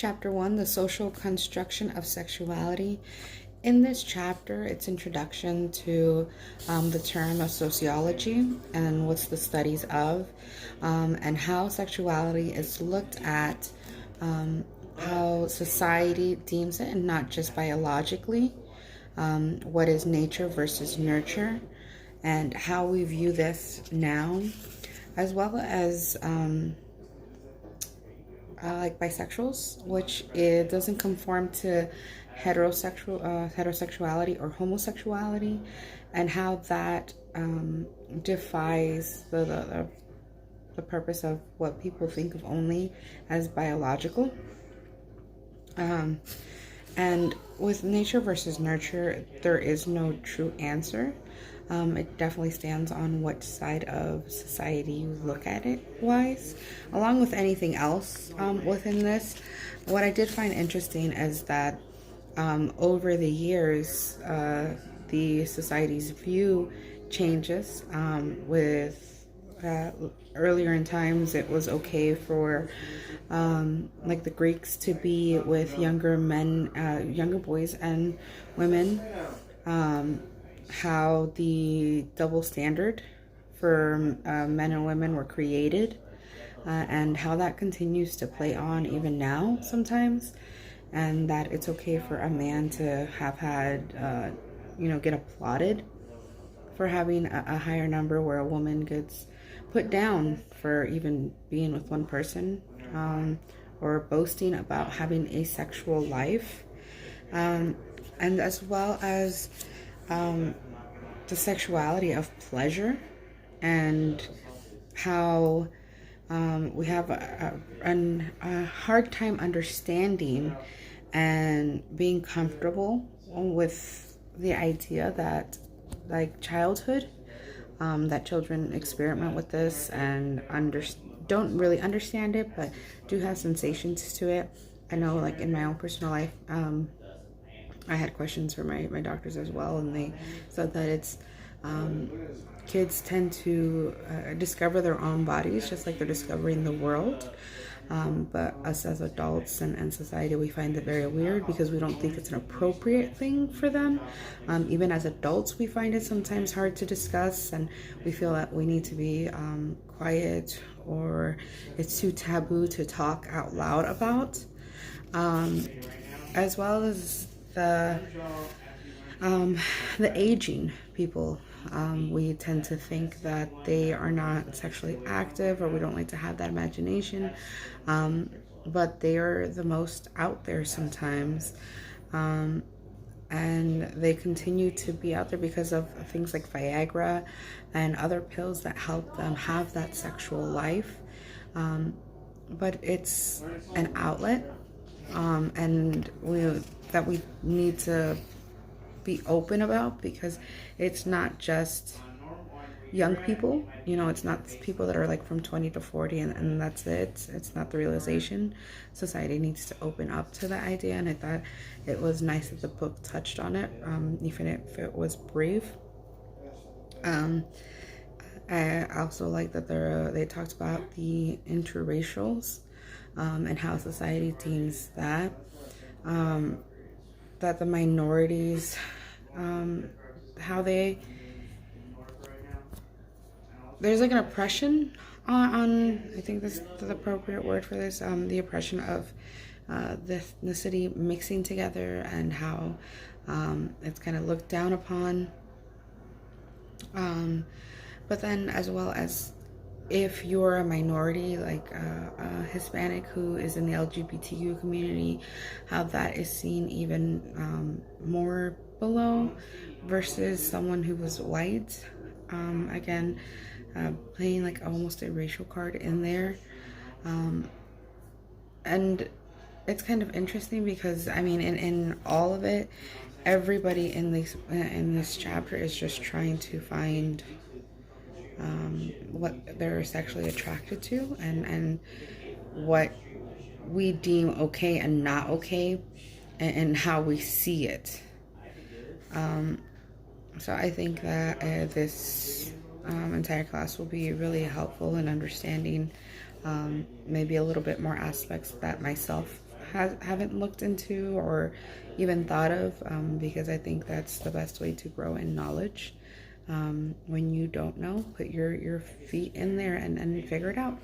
Chapter 1, The Social Construction of Sexuality. In this chapter, it's introduction to the term of sociology and what's the studies of, and how sexuality is looked at, how society deems it, and not just biologically, what is nature versus nurture, and how we view this now, as well as like bisexuals, which it doesn't conform to heterosexuality or homosexuality, and how that defies the purpose of what people think of only as biological. And with nature versus nurture, there is no true answer. It definitely stands on what side of society you look at it wise. Along with anything else within this, what I did find interesting is that over the years, the society's view changes. With earlier in times, it was okay for like the Greeks to be with younger men, younger boys and women. How the double standard for men and women were created, and how that continues to play on even now sometimes, and that it's okay for a man to have had, get applauded for having a higher number, where a woman gets put down for even being with one person, or boasting about having a sexual life, and as well as the sexuality of pleasure, and how we have a hard time understanding and being comfortable with the idea that, like, childhood, that children experiment with this and don't really understand it, but do have sensations to it. I know, like, in my own personal life, I had questions for my doctors as well, and they said that it's kids tend to discover their own bodies just like they're discovering the world, but us as adults and society, we find it very weird because we don't think it's an appropriate thing for them. Even as adults, we find it sometimes hard to discuss, and we feel that we need to be quiet, or it's too taboo to talk out loud about, as well as the aging people. We tend to think that they are not sexually active, or we don't like to have that imagination, but they are the most out there sometimes, and they continue to be out there because of things like Viagra and other pills that help them have that sexual life, but it's an outlet, and we need to be open about, because it's not just young people, it's not people that are like from 20 to 40 and that's it. It's not the realization. Society needs to open up to the idea, and I thought it was nice that the book touched on it, even if it was brief. I also like that they talked about the interracials, and how society deems that, that the minorities, how there's like an oppression on I think this is the appropriate word for this, the oppression of the ethnicity mixing together, and how it's kind of looked down upon, but then as well as if you're a minority, like a Hispanic who is in the LGBTQ community, how that is seen even more below versus someone who was white. Again, playing like almost a racial card in there. And it's kind of interesting because, I mean, in all of it, everybody in this chapter is just trying to find what they're sexually attracted to, and what we deem okay and not okay, and how we see it. So I think that this entire class will be really helpful in understanding maybe a little bit more aspects that myself haven't looked into or even thought of, because I think that's the best way to grow in knowledge. When you don't know, put your feet in there and figure it out.